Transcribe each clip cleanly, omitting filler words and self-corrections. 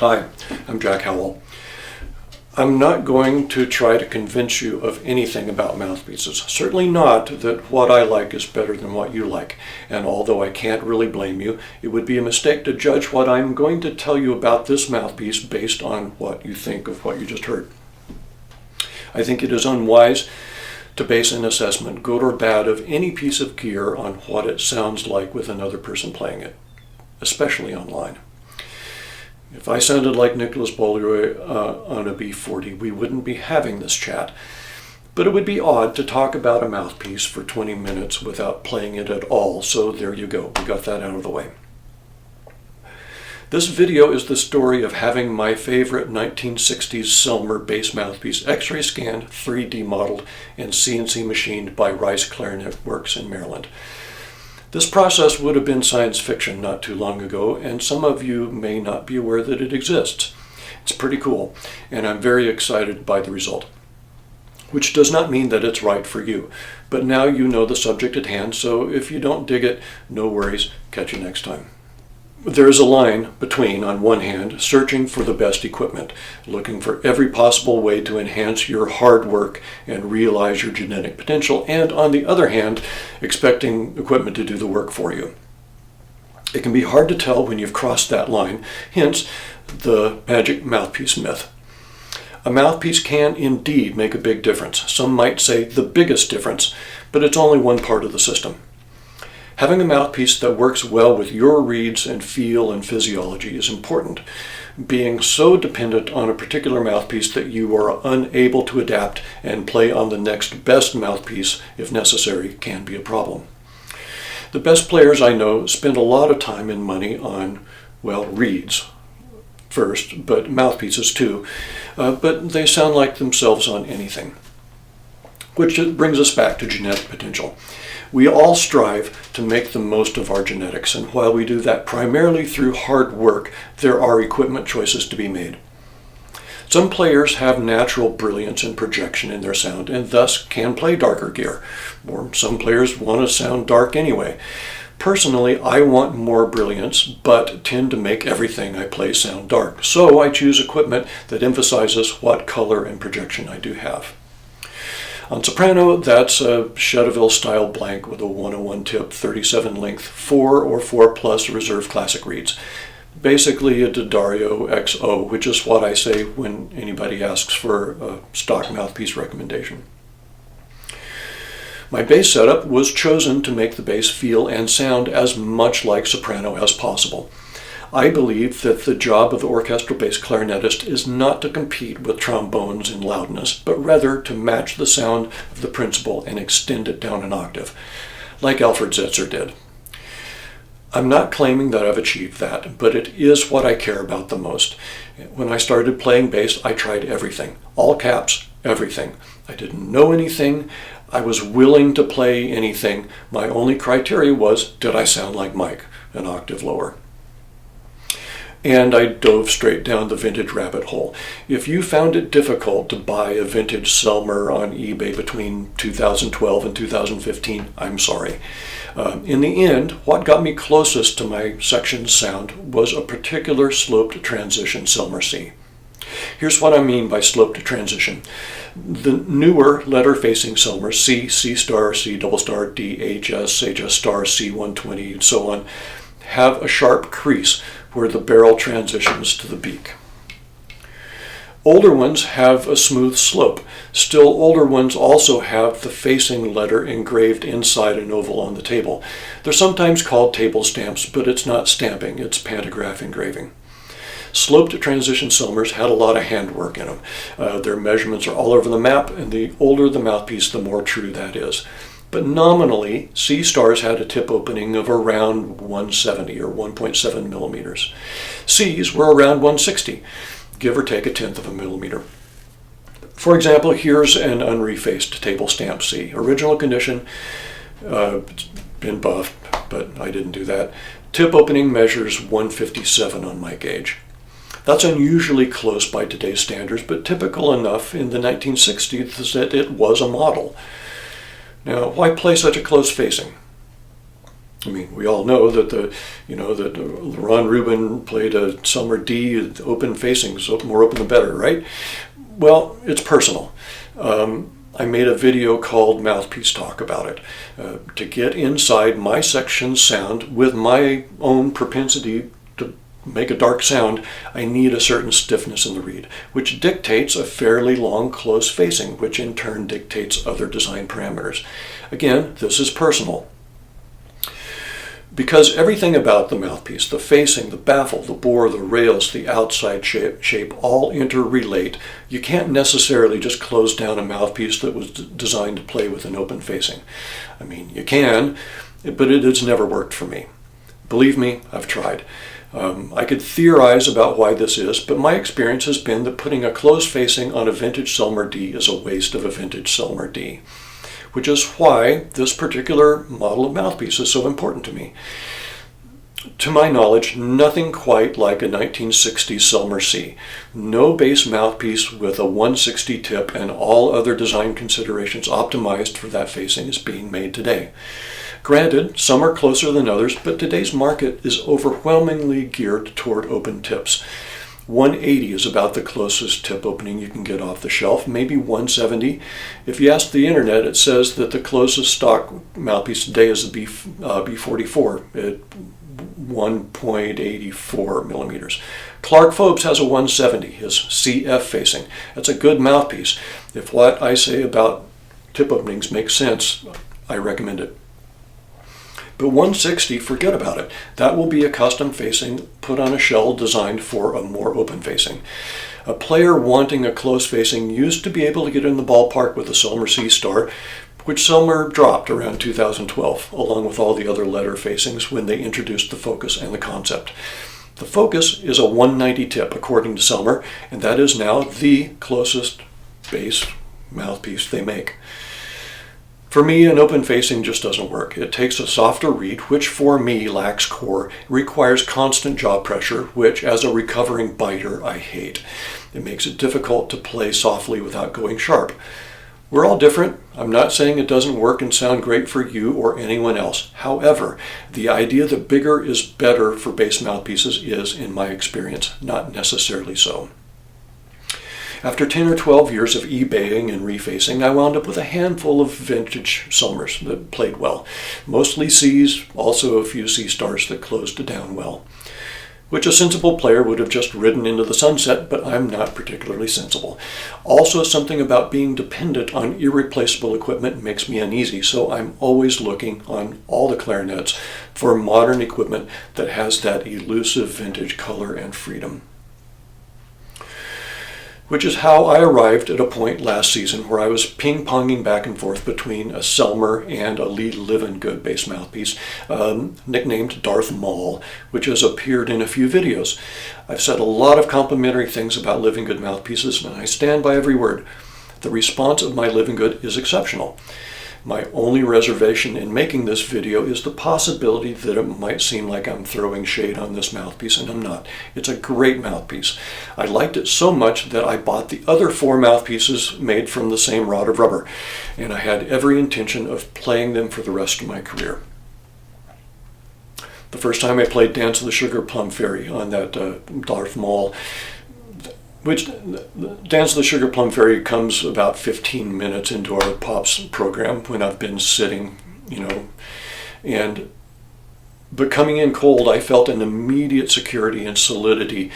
Hi, I'm Jack Howell. I'm not going to try to convince you of anything about mouthpieces. Certainly not that what I like is better than what you like. And although I can't really blame you, it would be a mistake to judge what I'm going to tell you about this mouthpiece based on what you think of what you just heard. I think it is unwise to base an assessment, good or bad, of any piece of gear on what it sounds like with another person playing it, especially online. If I sounded like Nicholas Beaulieu on a B40, we wouldn't be having this chat. But it would be odd to talk about a mouthpiece for 20 minutes without playing it at all, so there you go, we got that out of the way. This video is the story of having my favorite 1960s Selmer bass mouthpiece X-ray scanned, 3D modeled, and CNC machined by Rice Clarinet Works in Maryland. This process would have been science fiction not too long ago, and some of you may not be aware that it exists. It's pretty cool, and I'm very excited by the result. Which does not mean that it's right for you, but now you know the subject at hand, so if you don't dig it, no worries, catch you next time. There is a line between, on one hand, searching for the best equipment, looking for every possible way to enhance your hard work and realize your genetic potential, and on the other hand, expecting equipment to do the work for you. It can be hard to tell when you've crossed that line, hence the magic mouthpiece myth. A mouthpiece can indeed make a big difference. Some might say the biggest difference, but it's only one part of the system. Having a mouthpiece that works well with your reeds and feel and physiology is important. Being so dependent on a particular mouthpiece that you are unable to adapt and play on the next best mouthpiece, if necessary, can be a problem. The best players I know spend a lot of time and money on, well, reeds first, but mouthpieces too, but they sound like themselves on anything. Which brings us back to genetic potential. We all strive to make the most of our genetics, and while we do that primarily through hard work, there are equipment choices to be made. Some players have natural brilliance and projection in their sound, and thus can play darker gear, or some players want to sound dark anyway. Personally, I want more brilliance, but tend to make everything I play sound dark, so I choose equipment that emphasizes what color and projection I do have. On soprano, that's a Chedeville style blank with a 101 tip, 37 length, 4 or 4 plus reserve classic reeds. Basically a D'Addario XO, which is what I say when anybody asks for a stock mouthpiece recommendation. My bass setup was chosen to make the bass feel and sound as much like soprano as possible. I believe that the job of the orchestral bass clarinetist is not to compete with trombones in loudness, but rather to match the sound of the principal and extend it down an octave, like Alfred Zetzer did. I'm not claiming that I've achieved that, but it is what I care about the most. When I started playing bass, I tried everything. All caps, everything. I didn't know anything. I was willing to play anything. My only criteria was, did I sound like Mike, an octave lower? And I dove straight down the vintage rabbit hole. If you found it difficult to buy a vintage Selmer on eBay between 2012 and 2015, I'm sorry. In the end, what got me closest to my section sound was a particular sloped transition Selmer C. Here's what I mean by sloped transition. The newer letter-facing Selmer C, C star, C double star, D, HS, HS star, C120, and so on, have a sharp crease where the barrel transitions to the beak. Older ones have a smooth slope. Still older ones also have the facing letter engraved inside an oval on the table. They're sometimes called table stamps, but it's not stamping, it's pantograph engraving. Sloped transition Selmers had a lot of handwork in them. Their measurements are all over the map, and the older the mouthpiece, the more true that is. But nominally, C stars had a tip opening of around 170 or 1.7 millimeters. C's were around 160, give or take a tenth of a millimeter. For example, here's an unrefaced table stamp C. Original condition, it's been buffed, but I didn't do that. Tip opening measures 157 on my gauge. That's unusually close by today's standards, but typical enough in the 1960s that it was a model. Now, why play such a close facing? I mean, we all know that that Ron Rubin played a Selmer D, open facing, so more open the better, right? Well, it's personal. I made a video called Mouthpiece Talk about it. To get inside my section's sound with my own propensity to make a dark sound, I need a certain stiffness in the reed, which dictates a fairly long close facing, which in turn dictates other design parameters. Again, this is personal. Because everything about the mouthpiece, the facing, the baffle, the bore, the rails, the outside shape all interrelate, you can't necessarily just close down a mouthpiece that was designed to play with an open facing. I mean, you can, but it has never worked for me. Believe me, I've tried. I could theorize about why this is, but my experience has been that putting a closed facing on a vintage Selmer D is a waste of a vintage Selmer D, which is why this particular model of mouthpiece is so important to me. To my knowledge, nothing quite like a 1960s Selmer C. No bass mouthpiece with a 160 tip and all other design considerations optimized for that facing is being made today. Granted, some are closer than others, but today's market is overwhelmingly geared toward open tips. 180 is about the closest tip opening you can get off the shelf, maybe 170. If you ask the internet, it says that the closest stock mouthpiece today is the B44 at 1.84 millimeters. Clark Phobes has a 170, his CF facing. That's a good mouthpiece. If what I say about tip openings makes sense, I recommend it. But 160, forget about it. That will be a custom facing put on a shell designed for a more open facing. A player wanting a close facing used to be able to get in the ballpark with the Selmer C Star, which Selmer dropped around 2012, along with all the other letter facings when they introduced the Focus and the Concept. The Focus is a 190 tip, according to Selmer, and that is now the closest bass mouthpiece they make. For me, an open facing just doesn't work. It takes a softer reed, which for me lacks core, requires constant jaw pressure, which as a recovering biter, I hate. It makes it difficult to play softly without going sharp. We're all different. I'm not saying it doesn't work and sound great for you or anyone else. However, the idea that bigger is better for bass mouthpieces is, in my experience, not necessarily so. After 10 or 12 years of eBaying and refacing, I wound up with a handful of vintage Selmers that played well. Mostly Cs, also a few C stars that closed down well. Which a sensible player would have just ridden into the sunset, but I'm not particularly sensible. Also, something about being dependent on irreplaceable equipment makes me uneasy, so I'm always looking on all the clarinets for modern equipment that has that elusive vintage color and freedom. Which is how I arrived at a point last season where I was ping-ponging back and forth between a Selmer and a Lee Living Good bass mouthpiece, nicknamed Darth Maul, which has appeared in a few videos. I've said a lot of complimentary things about Living Good mouthpieces, and I stand by every word. The response of my Living Good is exceptional. My only reservation in making this video is the possibility that it might seem like I'm throwing shade on this mouthpiece, and I'm not. It's a great mouthpiece. I liked it so much that I bought the other 4 mouthpieces made from the same rod of rubber, and I had every intention of playing them for the rest of my career. The first time I played Dance of the Sugar Plum Fairy on that Darth Maul, which Dance of the Sugar Plum Fairy comes about 15 minutes into our Pops program when I've been sitting, but coming in cold, I felt an immediate security and solidity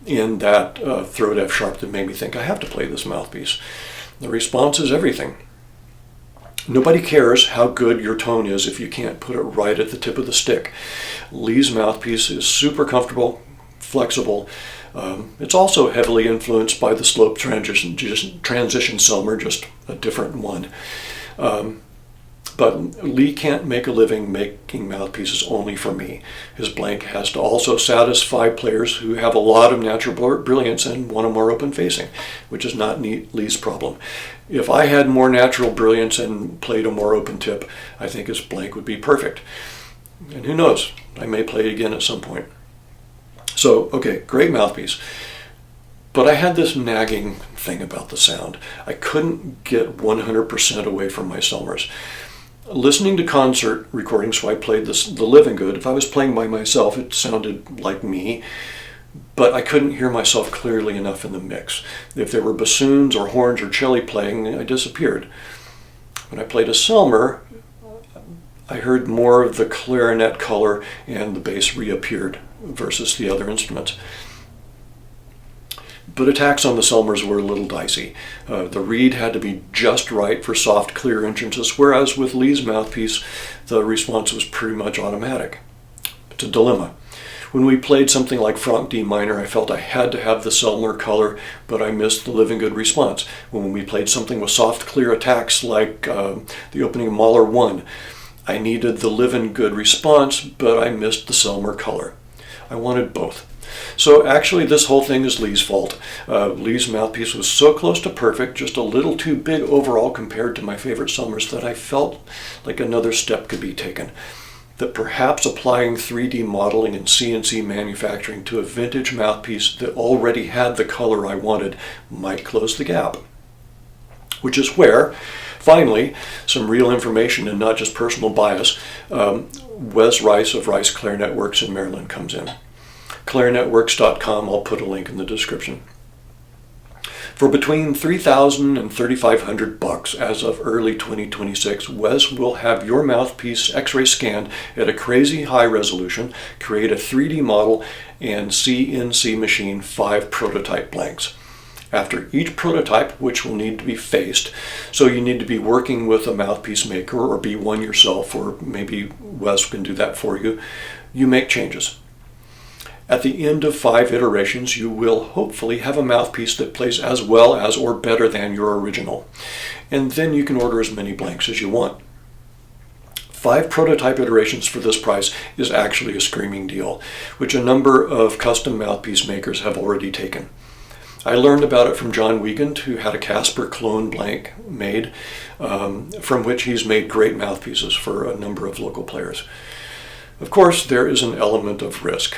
in that throat F sharp that made me think I have to play this mouthpiece. The response is everything. Nobody cares how good your tone is if you can't put it right at the tip of the stick. Lee's mouthpiece is super comfortable, flexible. It's also heavily influenced by the slope transition Selmer, just a different one. But Lee can't make a living making mouthpieces only for me. His blank has to also satisfy players who have a lot of natural brilliance and want a more open facing, which is not Lee's problem. If I had more natural brilliance and played a more open tip, I think his blank would be perfect. And who knows, I may play it again at some point. So, okay, great mouthpiece. But I had this nagging thing about the sound. I couldn't get 100% away from my Selmers. Listening to concert recordings, so I played the Living Good. If I was playing by myself, it sounded like me, but I couldn't hear myself clearly enough in the mix. If there were bassoons or horns or cello playing, I disappeared. When I played a Selmer, I heard more of the clarinet color and the bass reappeared versus the other instruments. But attacks on the Selmers were a little dicey. The reed had to be just right for soft, clear entrances, whereas with Lee's mouthpiece, the response was pretty much automatic. It's a dilemma. When we played something like Franck D minor, I felt I had to have the Selmer color, but I missed the Living Good response. When we played something with soft, clear attacks like the opening of Mahler 1, I needed the Living Good response, but I missed the Selmer color. I wanted both. So actually this whole thing is Lee's fault. Lee's mouthpiece was so close to perfect, just a little too big overall compared to my favorite Selmers, that I felt like another step could be taken. That perhaps applying 3D modeling and CNC manufacturing to a vintage mouthpiece that already had the color I wanted might close the gap. Which is where, finally, some real information and not just personal bias, Wes Rice of Rice Clarinet Works in Maryland comes in. clarinetworks.com, I'll put a link in the description. For between $3,000 and $3,500 as of early 2026, Wes will have your mouthpiece X-ray scanned at a crazy high resolution, create a 3D model, and CNC machine 5 prototype blanks. After each prototype, which will need to be faced, so you need to be working with a mouthpiece maker or be one yourself, or maybe Wes can do that for you, you make changes. At the end of 5 iterations, you will hopefully have a mouthpiece that plays as well as or better than your original. And then you can order as many blanks as you want. 5 prototype iterations for this price is actually a screaming deal, which a number of custom mouthpiece makers have already taken. I learned about it from John Wiegand, who had a Casper clone blank made, from which he's made great mouthpieces for a number of local players. Of course, there is an element of risk.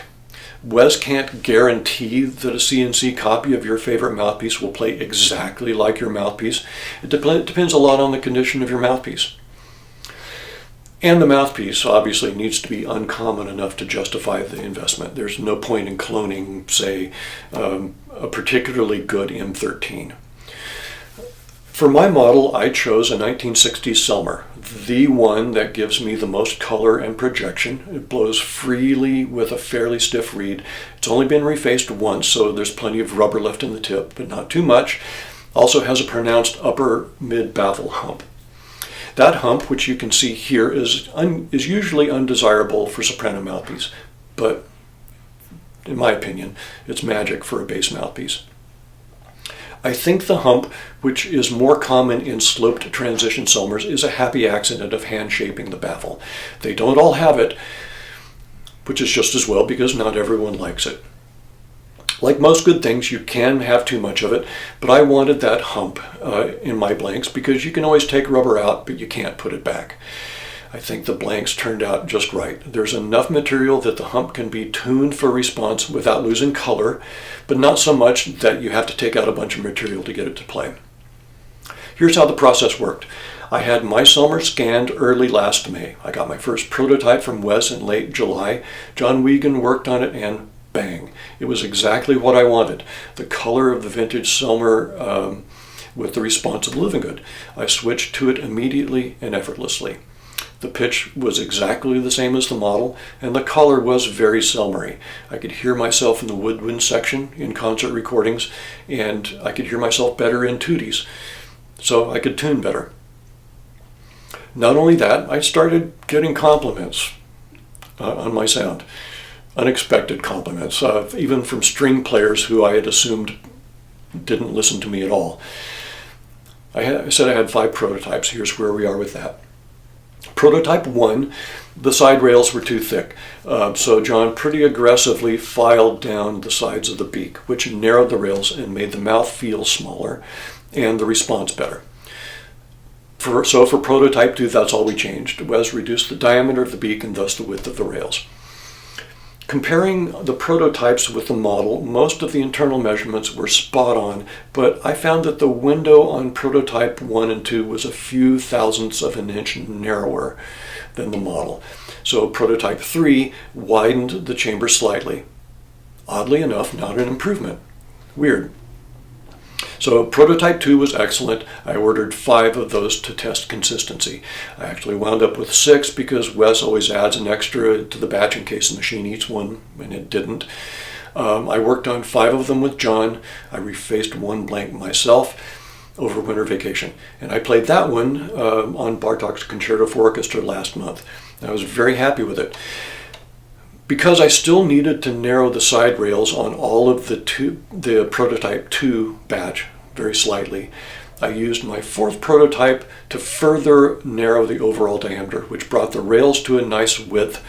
Wes can't guarantee that a CNC copy of your favorite mouthpiece will play exactly like your mouthpiece. It depends a lot on the condition of your mouthpiece. And the mouthpiece obviously needs to be uncommon enough to justify the investment. There's no point in cloning, say, a particularly good M13. For my model, I chose a 1960s Selmer, the one that gives me the most color and projection. It blows freely with a fairly stiff reed. It's only been refaced once, so there's plenty of rubber left in the tip, but not too much. Also has a pronounced upper mid-baffle hump. That hump, which you can see here, is usually undesirable for soprano mouthpiece, but in my opinion, it's magic for a bass mouthpiece. I think the hump, which is more common in sloped transition Selmers, is a happy accident of hand shaping the baffle. They don't all have it, which is just as well because not everyone likes it. Like most good things, you can have too much of it, but I wanted that hump in my blanks because you can always take rubber out, but you can't put it back. I think the blanks turned out just right. There's enough material that the hump can be tuned for response without losing color, but not so much that you have to take out a bunch of material to get it to play. Here's how the process worked. I had my Selmer scanned early last May. I got my first prototype from Wes in late July. John Wiegand worked on it and bang. It was exactly what I wanted. The color of the vintage Selmer with the response of the Living Good. I switched to it immediately and effortlessly. The pitch was exactly the same as the model, and the color was very Selmery. I could hear myself in the woodwind section in concert recordings, and I could hear myself better in tooties, so I could tune better. Not only that, I started getting compliments on my sound. Unexpected compliments, even from string players who I had assumed didn't listen to me at all. I said I had 5 prototypes. Here's where we are with that. Prototype 1, the side rails were too thick, so John pretty aggressively filed down the sides of the beak, which narrowed the rails and made the mouth feel smaller and the response better. So for prototype 2, that's all we changed. Wes reduced the diameter of the beak and thus the width of the rails. Comparing the prototypes with the model, most of the internal measurements were spot on, but I found that the window on prototype 1 and 2 was a few thousandths of an inch narrower than the model. So prototype 3 widened the chamber slightly. Oddly enough, not an improvement. Weird. So prototype 2 was excellent. I ordered 5 of those to test consistency. I actually wound up with 6 because Wes always adds an extra to the batch in case the machine eats one, and it didn't. I worked on 5 of them with John. I refaced one blank myself over winter vacation, and I played that one on Bartók's Concerto for Orchestra last month. I was very happy with it. Because I still needed to narrow the side rails on all of the prototype 2 batch very slightly, I used my 4th prototype to further narrow the overall diameter, which brought the rails to a nice width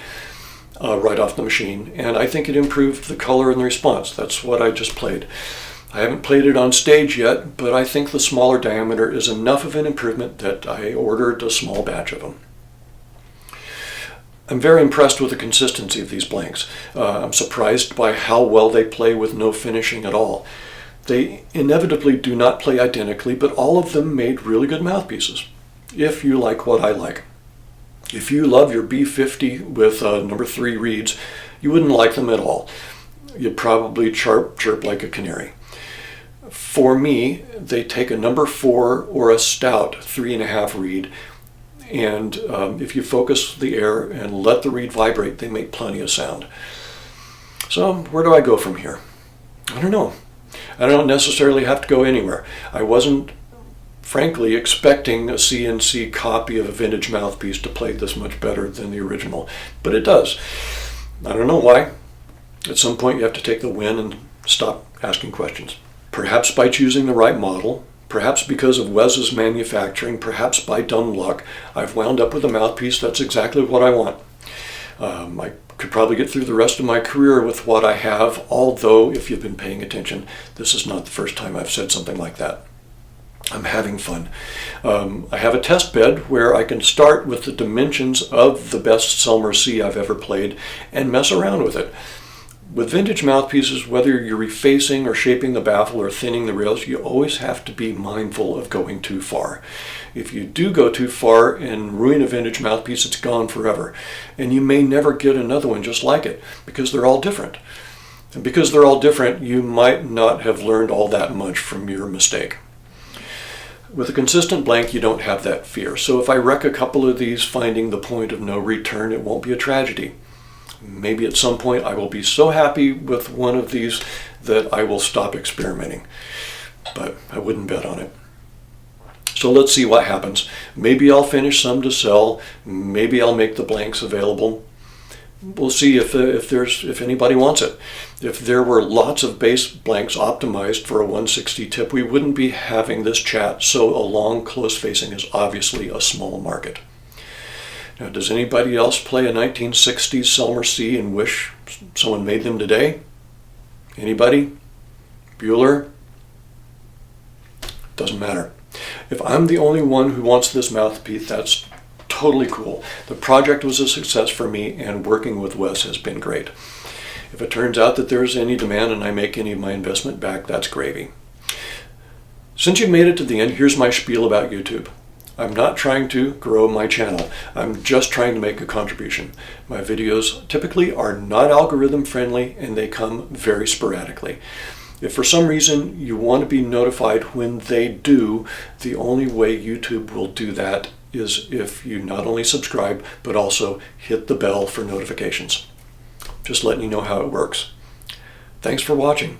right off the machine, and I think it improved the color and the response. That's what I just played. I haven't played it on stage yet, but I think the smaller diameter is enough of an improvement that I ordered a small batch of them. I'm very impressed with the consistency of these blanks. I'm surprised by how well they play with no finishing at all. They inevitably do not play identically, but all of them made really good mouthpieces, if you like what I like. If you love your B50 with number 3 reeds, you wouldn't like them at all. You'd probably chirp like a canary. For me, they take a number 4 or a stout 3.5 reed, and if you focus the air and let the reed vibrate, they make plenty of sound. So where do I go from here? I don't know. I don't necessarily have to go anywhere. I wasn't, frankly, expecting a CNC copy of a vintage mouthpiece to play this much better than the original, but it does. I don't know why. At some point you have to take the win and stop asking questions. Perhaps by choosing the right model, perhaps because of Wes's manufacturing, perhaps by dumb luck, I've wound up with a mouthpiece that's exactly what I want. I could probably get through the rest of my career with what I have, although if you've been paying attention, this is not the first time I've said something like that. I'm having fun. I have a test bed where I can start with the dimensions of the best Selmer C I've ever played and mess around with it. With vintage mouthpieces, whether you're refacing or shaping the baffle or thinning the rails, you always have to be mindful of going too far. If you do go too far and ruin a vintage mouthpiece, it's gone forever. And you may never get another one just like it, because they're all different. And because they're all different, you might not have learned all that much from your mistake. With a consistent blank, you don't have that fear. So if I wreck a couple of these finding the point of no return, it won't be a tragedy. Maybe at some point I will be so happy with one of these that I will stop experimenting. But I wouldn't bet on it. So let's see what happens. Maybe I'll finish some to sell. Maybe I'll make the blanks available. We'll see if anybody wants it. If there were lots of bass blanks optimized for a 160 tip, we wouldn't be having this chat, so a long close facing is obviously a small market. Now, does anybody else play a 1960s Selmer C and wish someone made them today? Anybody? Bueller? Doesn't matter. If I'm the only one who wants this mouthpiece, that's totally cool. The project was a success for me, and working with Wes has been great. If it turns out that there's any demand and I make any of my investment back, that's gravy. Since you've made it to the end, here's my spiel about YouTube. I'm not trying to grow my channel. I'm just trying to make a contribution. My videos typically are not algorithm friendly and they come very sporadically. If for some reason you want to be notified when they do, the only way YouTube will do that is if you not only subscribe, but also hit the bell for notifications. Just letting you know how it works. Thanks for watching.